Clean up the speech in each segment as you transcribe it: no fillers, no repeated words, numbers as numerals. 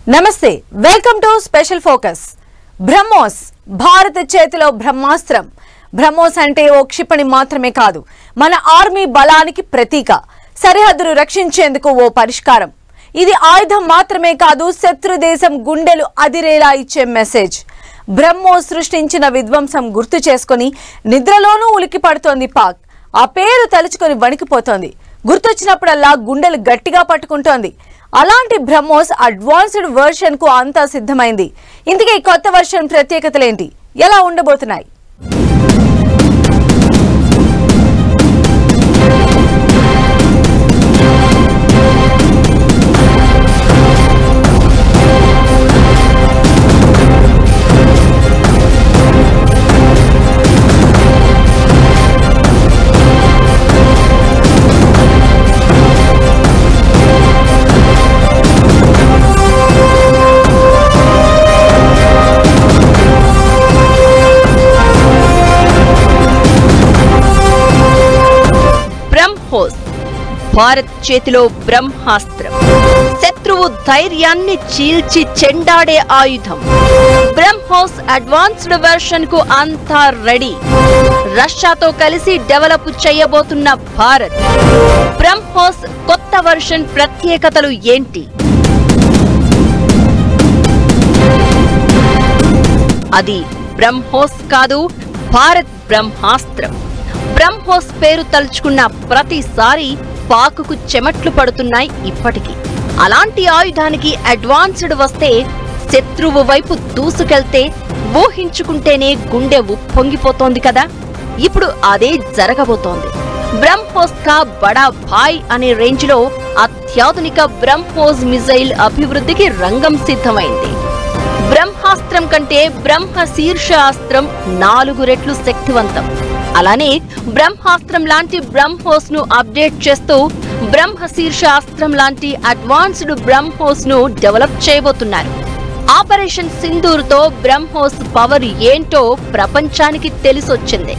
నమస్తే welcome to special focus. BrahMos భారత చేతిలో బ్రహ్మాస్త్రం. బ్రహ్మోస్ అంటే ఓ క్షిపణి మాత్రమే కాదు, మన ఆర్మీ బలానికి ప్రతీక. సరిహద్దును రక్షించేందుకు ఓ పరిష్కారం. ఇది ఆయుధం మాత్రమే కాదు, శత్రు దేశం గుండెలు అదిరేలా ఇచ్చే మెసేజ్. బ్రహ్మోస్ సృష్టించిన విధ్వంసం గుర్తు చేసుకుని నిద్రలోనూ ఉలికి పడుతోంది పాక్. ఆ పేరు తలుచుకొని వణికిపోతోంది. గుర్తొచ్చినప్పుడల్లా గుండెలు గట్టిగా పట్టుకుంటోంది. అలాంటి బ్రహ్మోస్ అడ్వాన్స్డ్ వర్షన్ కు అంతా సిద్ధమైంది. ఇందుకే కొత్త వర్షన్ ప్రత్యేకతలేంటి, ఎలా ఉండబోతున్నాయి? భారత్ చేతిలో బ్రహ్మాస్త్రం. శత్రువు ధైర్యాన్ని చీల్చి చెండాడే ఆయుధం. బ్రహ్మోస్ అడ్వాన్స్డ్ వెర్షన్ కు అంతా రెడీ. రష్యాతో కలిసి డెవలప్ చేయబోతున్న భారత్. బ్రహ్మోస్ కొత్త వెర్షన్ ప్రత్యేకతలు ఏంటి? అది బ్రహ్మోస్ కాదు, భారత్ బ్రహ్మాస్త్రం. బ్రహ్మోస్ పేరు తలుచుకున్న ప్రతిసారి పాకుకు చెమట్లు పడుతున్నాయి ఇప్పటికీ. అలాంటి ఆయుధానికి అడ్వాన్స్డ్ వస్తే, శత్రువు వైపు దూసుకెళ్తే ఊహించుకుంటేనే గుండె ఉప్పొంగిపోతోంది కదా. ఇప్పుడు అదే జరగబోతోంది. బ్రహ్మోస్ కా బడా భాయ్ అనే రేంజ్ లో అత్యాధునిక బ్రహ్మోస్ మిజైల్ అభివృద్ధికి రంగం సిద్ధమైంది. బ్రహ్మాస్త్రం కంటే బ్రహ్మ శీర్ష అస్త్రం 4 రెట్లు శక్తివంతం. అలానే బ్రహ్మాస్త్రం లాంటి బ్రహ్మోస్ ను అప్డేట్ చేస్తూ బ్రహ్మ శీర్ష అస్త్రం లాంటి అడ్వాన్స్డ్ బ్రహ్మోస్ ను డెవలప్ చేయబోతున్నారు. ఆపరేషన్ సింధూర్ తో బ్రహ్మోస్ పవర్ ఏంటో ప్రపంచానికి తెలిసొచ్చింది.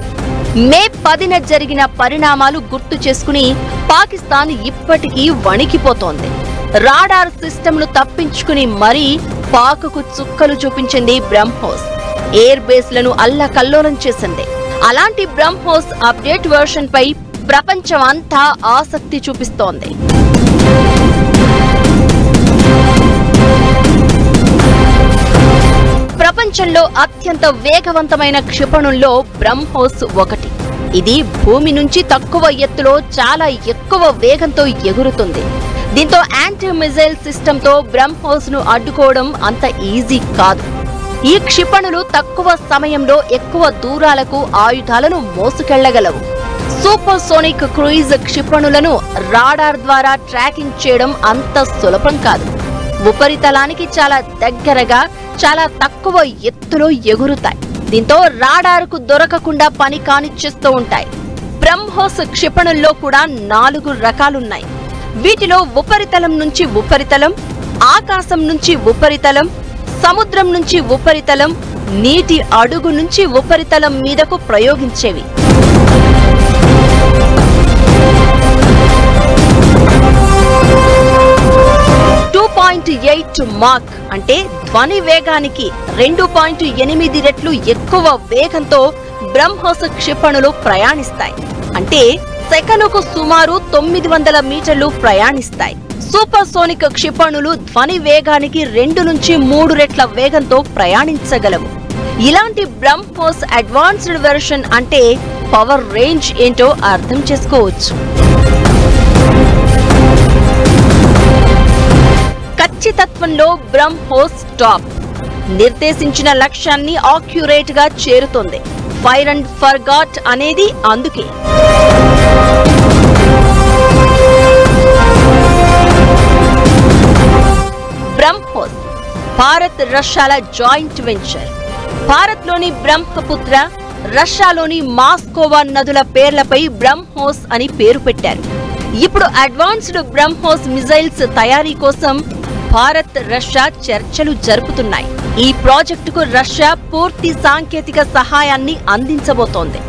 మే 10న జరిగిన పరిణామాలు గుర్తు చేసుకుని పాకిస్తాన్ ఇప్పటికీ వణికిపోతోంది. రాడార్ సిస్టమ్ ను తప్పించుకుని మరీ పాకుకు చుక్కలు చూపించింది బ్రహ్మోస్. ఎయిర్ బేస్లను అల్లకల్లోలం చేసింది. అలాంటి బ్రహ్మోస్ అప్డేట్ వెర్షన్ పై ప్రపంచం అంతా ఆసక్తి చూపిస్తోంది. ప్రపంచంలో అత్యంత వేగవంతమైన క్షిపణుల్లో బ్రహ్మోస్ ఒకటి. ఇది భూమి నుంచి తక్కువ ఎత్తులో చాలా ఎక్కువ వేగంతో ఎగురుతుంది. దీంతో యాంటీ మిజైల్ సిస్టమ్ తో బ్రహ్మోస్ ను అడ్డుకోవడం అంత ఈజీ కాదు. ఈ క్షిపణులు తక్కువ సమయంలో ఎక్కువ దూరాలకు ఆయుధాలను మోసుకెళ్లగలవు. సూపర్ సోనిక్ క్రూయిజ్ క్షిపణులను రాడార్ ద్వారా ట్రాకింగ్ చేయడం అంత సులభం కాదు. ఉపరితలానికి చాలా దగ్గరగా, చాలా తక్కువ ఎత్తులో ఎగురుతాయి. దీంతో రాడార్కు దొరకకుండా పని కానిచ్చేస్తూ ఉంటాయి. బ్రహ్మోస్ క్షిపణుల్లో కూడా 4 రకాలున్నాయి. వీటిలో ఉపరితలం నుంచి ఉపరితలం, ఆకాశం నుంచి ఉపరితలం, సముద్రం నుంచి ఉపరితలం, నీటి అడుగు నుంచి ఉపరితలం మీదకు ప్రయోగించేవి. మాక్ అంటే ధ్వని వేగానికి 2.8 రెట్లు ఎక్కువ వేగంతో బ్రహ్మోస్ క్షిపణులు ప్రయాణిస్తాయి. అంటే సెకనుకు సుమారు 900 మీటర్లు ప్రయాణిస్తాయి. సూపర్ సోనిక్ క్షిపణులు ధ్వని వేగానికి 2 నుంచి 3 రెట్ల వేగంతో ప్రయాణించగలవు. ఇలాంటి బ్రహ్మోస్ అడ్వాన్స్డ్ వెర్షన్ అంటే పవర్ రేంజ్ ఏంటో అర్థం చేసుకోవచ్చు. ఖచ్చితత్వంలో బ్రహ్మోస్ టాప్. నిర్దేశించిన లక్ష్యాన్ని ఆక్యురేట్ గా చేరుతోంది. ఫైర్ అండ్ ఫర్గాట్ అనేది అందుకే. బ్రహ్మోస్ భారత్ రష్యాల జాయింట్ వెంచర్. భారత్లోని బ్రహ్మపుత్ర, రష్యాలోని మాస్కోవా నదుల పేర్లపై బ్రహ్మోస్ అని పేరు పెట్టారు. ఇప్పుడు అడ్వాన్స్డ్ బ్రహ్మోస్ మిజైల్స్ తయారీ కోసం భారత్, రష్యా చర్చలు జరుపుతున్నాయి. ఈ ప్రాజెక్టుకు రష్యా పూర్తి సాంకేతిక సహాయాన్ని అందించబోతోంది.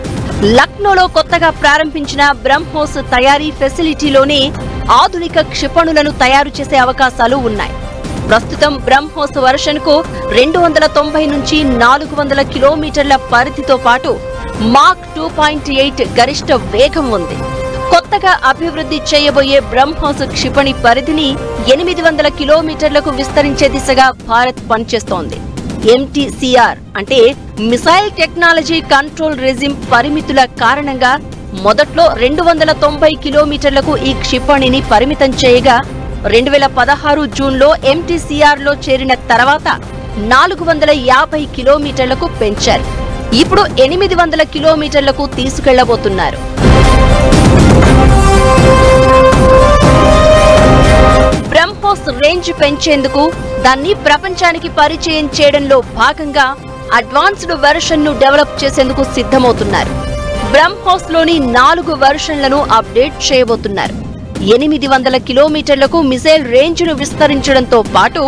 లక్నోలో కొత్తగా ప్రారంభించిన బ్రహ్మోస్ తయారీ ఫెసిలిటీలోనే ఆధునిక క్షిపణులను తయారు చేసే అవకాశాలు ఉన్నాయి. ప్రస్తుతం బ్రహ్మోస్ వర్షన్ కు 290 నుంచి 400 కిలోమీటర్ల పరిధితో పాటు మాక్ 2.8 గరిష్ట వేగం ఉంది. కొత్తగా అభివృద్ధి చేయబోయే బ్రహ్మోస్ క్షిపణి పరిధిని 800 కిలోమీటర్లకు విస్తరించే దిశగా భారత్ పనిచేస్తోంది. MTCR అంటే మిసైల్ టెక్నాలజీ కంట్రోల్ రెజిమ్ పరిమితుల కారణంగా మొదట్లో 290 కిలోమీటర్లకు ఈ క్షిపణిని పరిమితం చేయగా 2016 జూన్లో MTCR లో చేరిన తర్వాత 450 కిలోమీటర్లకు పెంచారు. ఇప్పుడు 800 కిలోమీటర్లకు తీసుకెళ్లబోతున్నారు. బ్రహ్మోస్ రేంజ్ పెంచేందుకు దాన్ని ప్రపంచానికి పరిచయం చేయడంలో భాగంగా అడ్వాన్స్డ్ వెర్షన్ ను డెవలప్ చేసేందుకు సిద్ధమవుతున్నారు. బ్రహ్మోస్ లోని 4 వెర్షన్లను అప్డేట్ చేయబోతున్నారు. 800 కిలోమీటర్లకు మిసైల్ రేంజ్ ను విస్తరించడంతో పాటు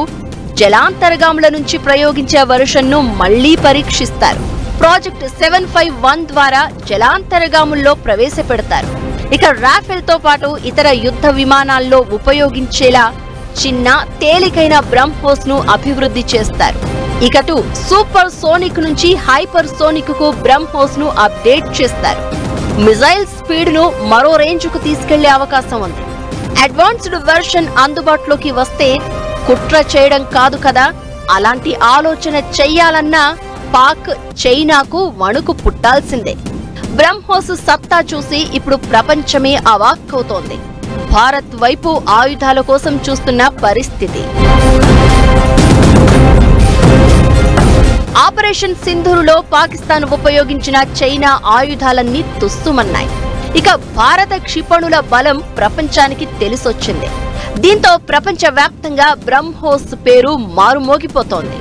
జలాంతర్గాముల నుంచి ప్రయోగించే వెర్షన్ ను మళ్లీ పరీక్షిస్తారు. ప్రాజెక్ట్ 751 ద్వారా జలాంతర్గాముల్లో ప్రవేశపెడతారు. ఇక రాఫెల్ తో పాటు ఇతర యుద్ధ విమానాల్లో ఉపయోగించేలా చిన్న తేలికైన బ్రహ్మోస్ ను అభివృద్ధి చేస్తారు. ఇకటు సూపర్ సోనిక్ నుంచి హైపర్ సోనిక్ కు బ్రహ్మోస్ ను అప్డేట్ చేస్తారు. మిజైల్ స్పీడ్ ను మరో రేంజ్ కు తీసుకెళ్లే అవకాశం ఉంది. అడ్వాన్స్డ్ వెర్షన్ అందుబాటులోకి వస్తే కుట్ర చేయడం కాదు కదా, అలాంటి ఆలోచన చెయ్యాలన్నా పాక్ చైనాకు వణుకు పుట్టాల్సిందే. బ్రహ్మోస్ సత్తా చూసి ఇప్పుడు ప్రపంచమే అవాక్కవుతోంది. భారత్ వైపు ఆయుధాల కోసం చూస్తున్న పరిస్థితి. ఆపరేషన్ సింధూరులో పాకిస్తాన్ ఉపయోగించిన చైనా ఆయుధాలన్నీ తుస్సుమన్నాయి. ఇక భారత క్షిపణుల బలం ప్రపంచానికి తెలిసొచ్చింది. దీంతో ప్రపంచవ్యాప్తంగా బ్రహ్మోస్ పేరు మారుమోగిపోతోంది.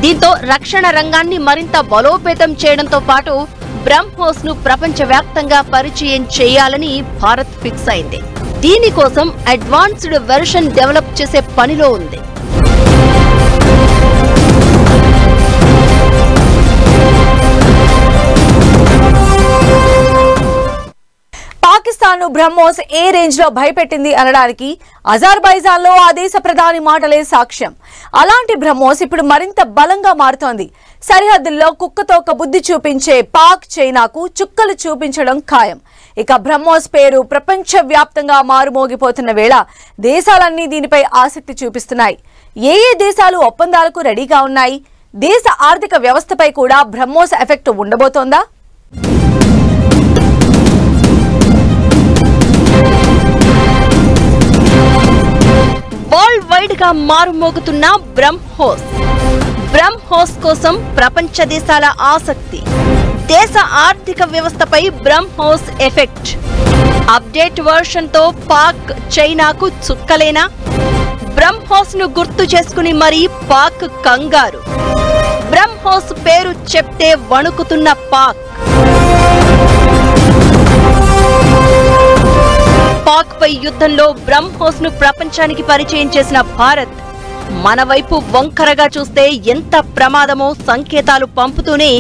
దీంతో రక్షణ రంగాన్ని మరింత బలోపేతం చేయడంతో పాటు బ్రహ్మోస్ ను ప్రపంచవ్యాప్తంగా పరిచయం చేయాలని భారత్ ఫిక్స్ అయింది. దీనికోసం అడ్వాన్స్డ్ వెర్షన్ డెవలప్ చేసే పనిలో ఉంది. పాకిస్తాన్ బ్రహ్మోస్ ఏ రేంజ్ లో భయపెట్టింది అనడానికి అజర్బైజాన్ లో ఆ దేశ ప్రధాని మాటలే సాక్ష్యం. అలాంటి బ్రహ్మోస్ ఇప్పుడు మరింత బలంగా మారుతోంది. సరిహద్దుల్లో కుక్కతోక బుద్ధి చూపించే పాక్ చైనాకు చుక్కలు చూపించడం ఖాయం. ఇక బ్రహ్మోస్ పేరు ప్రపంచ వ్యాప్తంగా మారుమోగిపోతున్న వేళ దేశాలన్నీ దీనిపై ఆసక్తి చూపిస్తున్నాయి. ఏ దేశాలు ఒప్పందాలకు రెడీగా ఉన్నాయి? దేశ ఆర్థిక వ్యవస్థపై కూడా బ్రహ్మోస్ ఎఫెక్ట్ ఉండబోతోందా? వరల్డ్ వైడ్ గా మారుమోగుతున్న బ్రహ్మోస్ కోసం ప్రపంచ దేశాల ఆసక్తి. దేశ ఆర్థిక వ్యవస్థపై బ్రహ్మోస్ ఎఫెక్ట్. అప్డేట్ వర్షన్ తో పాక్ చైనాకు చుక్కలేనా? బ్రహ్మోస్ ను గుర్తు చేసుకుని మరీ పాక్ కంగారు. బ్రహ్మోస్ పేరు చెప్తే వణుకుతున్న పాక్. పాక్ పై యుద్ధంలో బ్రహ్మోస్ ను ప్రపంచానికి పరిచయం చేసిన భారత్ మన వైపు వంకరగా చూస్తే ఎంత ప్రమాదమో సంకేతాలు పంపుతూనే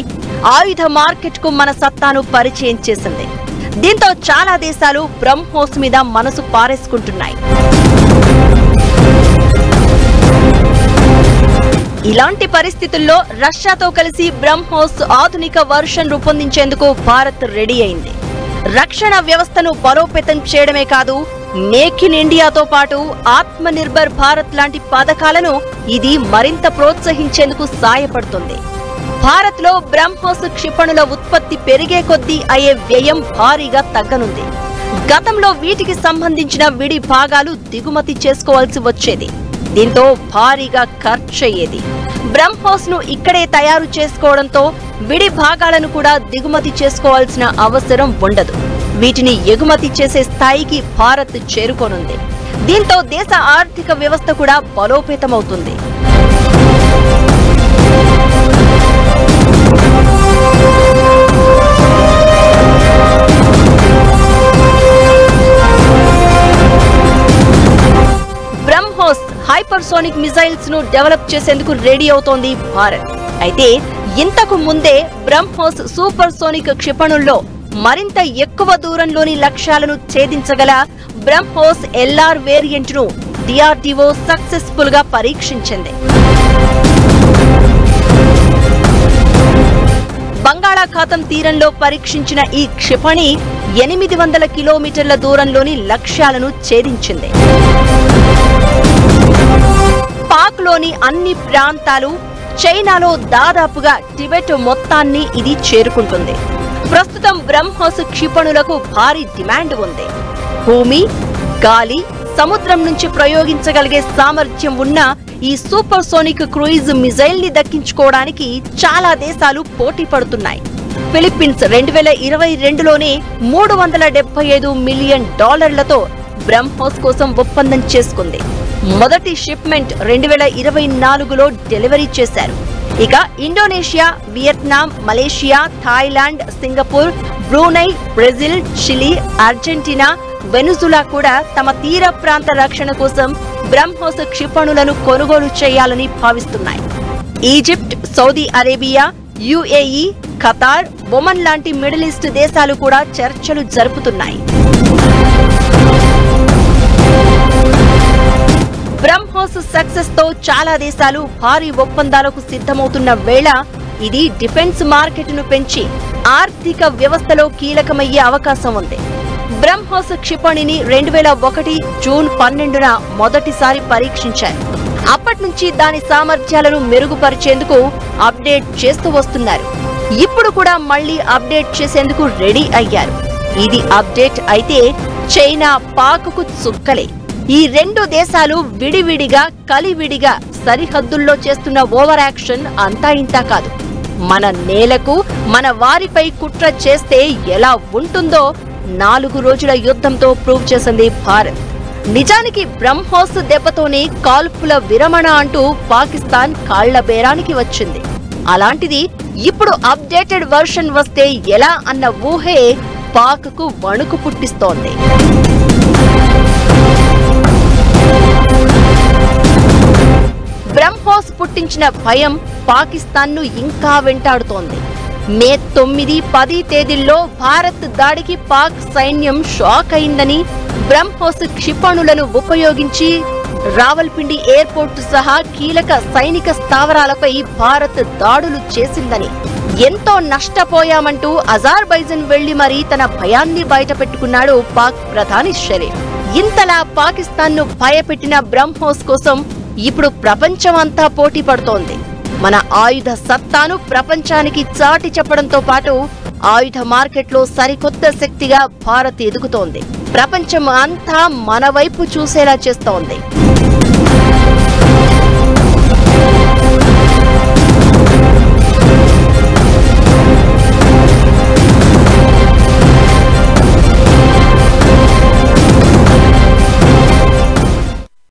ఆయుధ మార్కెట్ కు మన సత్తాను పరిచయం చేసింది. దీంతో చాలా దేశాలు బ్రహ్మోస్ మీద మనసు పారేసుకుంటున్నాయి. ఇలాంటి పరిస్థితుల్లో రష్యాతో కలిసి బ్రహ్మోస్ ఆధునిక వర్షన్ రూపొందించేందుకు భారత్ రెడీ అయింది. రక్షణ వ్యవస్థను బలోపేతం చేయడమే కాదు, మేక్ ఇన్ ఇండియాతో పాటు ఆత్మ నిర్భర్ భారత్ లాంటి పథకాలను ఇది మరింత ప్రోత్సహించేందుకు సాయపడుతుంది. భారత్ లో బ్రహ్మోస్ క్షిపణుల ఉత్పత్తి పెరిగే కొద్దీ అయ్యే వ్యయం భారీగా తగ్గనుంది. గతంలో వీటికి సంబంధించిన విడి భాగాలు దిగుమతి చేసుకోవాల్సి వచ్చేది. దీంతో భారీగా ఖర్చయ్యేది. బ్రహ్మోస్ ను ఇక్కడే తయారు చేసుకోవడంతో విడి భాగాలను కూడా దిగుమతి చేసుకోవాల్సిన అవసరం ఉండదు. వీటిని ఎగుమతి చేసే స్థాయికి భారత్ చేరుకోనుంది. దీంతో దేశ ఆర్థిక వ్యవస్థ కూడా బలోపేతమవుతుంది. బ్రహ్మోస్ హైపర్సోనిక్ మిసైల్స్ ను డెవలప్ చేసేందుకు రెడీ అవుతోంది భారత్. అయితే ఇంతకు ముందే బ్రహ్మోస్ సూపర్ సోనిక్ క్షిపణుల్లో మరింత ఎక్కువ దూరంలోని లక్ష్యాలను ఛేదించగల బ్రహ్మోస్ LR వేరియంట్ ను DRDO సక్సెస్ఫుల్ గా పరీక్షించింది. బంగాళాఖాతం తీరంలో పరీక్షించిన ఈ క్షిపణి 800 కిలోమీటర్ల దూరంలోని లక్ష్యాలను ఛేదించింది. పాక్లోని అన్ని ప్రాంతాలు, చైనాలో దాదాపుగా టిబెట్ మొత్తాన్ని ఇది చేరుకుంటుంది. ప్రస్తుతం బ్రహ్మోస్ క్షిపణులకు భారీ డిమాండ్ ఉంది. భూమి, గాలి, సముద్రం నుంచి ప్రయోగించగలిగే సామర్థ్యం ఉన్న ఈ సూపర్సోనిక్ క్రూయిజ్ మిజైల్ ని దక్కించుకోవడానికి చాలా దేశాలు పోటీ పడుతున్నాయి. ఫిలిప్పీన్స్ 2022లోనే $375 మిలియన్ బ్రహ్మోస్ కోసం ఒప్పందం చేసుకుంది. మొదటి షిప్మెంట్ 2024లో డెలివరీ చేశారు. ఇక Indonesia, Vietnam, Malaysia, Thailand, Singapore, Brunei, Brazil, Chile, Argentina, Venezuela కూడా తమ తీర ప్రాంత రక్షణ కోసం బ్రహ్మోస్ క్షిపణులను కొనుగోలు చేయాలని భావిస్తున్నాయి. Egypt, Saudi Arabia, UAE, Qatar, Oman లాంటి మిడిల్ ఈస్ట్ దేశాలు కూడా చర్చలు జరుపుతున్నాయి. బ్రహ్మోస్ సక్సెస్ తో చాలా దేశాలు భారీ ఒప్పందాలకు సిద్ధమవుతున్న వేళ ఇది డిఫెన్స్ మార్కెట్ను పెంచి ఆర్థిక వ్యవస్థలో కీలకమయ్యే అవకాశం ఉంది. బ్రహ్మోస్ క్షిపణిని 2001 జూన్ 12న మొదటిసారి పరీక్షించారు. అప్పటి నుంచి దాని సామర్థ్యాలను మెరుగుపరిచేందుకు అప్డేట్ చేస్తూ వస్తున్నారు. ఇప్పుడు కూడా మళ్లీ అప్డేట్ చేసేందుకు రెడీ అయ్యారు. ఇది అప్డేట్ అయితే చైనా, పాక్కు చుక్కలే. ఈ రెండు దేశాలు విడివిడిగా, కలివిడిగా సరిహద్దుల్లో చేస్తున్న ఓవర్ యాక్షన్ అంతా ఇంతా కాదు. మన నేలకు, మన వారిపై కుట్ర చేస్తే ఎలా ఉంటుందో 4 రోజుల యుద్ధంతో ప్రూవ్ చేసింది భారత్. నిజానికి బ్రహ్మోస్ దెబ్బతోనే కాల్పుల విరమణ అంటూ పాకిస్తాన్ కాళ్ల బేరానికి వచ్చింది. అలాంటిది ఇప్పుడు అప్డేటెడ్ వర్షన్ వస్తే ఎలా అన్న ఊహే పాక్కు వణుకు పుట్టిస్తోంది. బ్రహ్మోస్ పుట్టించిన భయం పాకిస్తాన్ను ఇంకా వెంటాడుతోంది. మే 9, 10 తేదీల్లో భారత్ దాడికి పాక్ సైన్యం షాక్ అయిందని, బ్రహ్మోస్ క్షిపణులను ఉపయోగించి రావల్పిండి ఎయిర్పోర్టు సహా కీలక సైనిక స్థావరాలపై భారత్ దాడులు చేసిందని, ఎంతో నష్టపోయామంటూ అజర్బైజాన్ వెళ్లి మరీ తన భయాన్ని బయటపెట్టుకున్నాడు పాక్ ప్రధాని షరీఫ్. ఇంతలా పాకిస్తాన్ను భయపెట్టిన బ్రహ్మోస్ కోసం ఇప్పుడు ప్రపంచమంతా పోటీ పడుతోంది. మన ఆయుధ సత్తాను ప్రపంచానికి చాటి చెప్పడంతో పాటు ఆయుధ మార్కెట్లో సరికొత్త శక్తిగా భారత్ ఎదుగుతోంది. ప్రపంచం అంతా మన వైపు చూసేలా చేస్తోంది.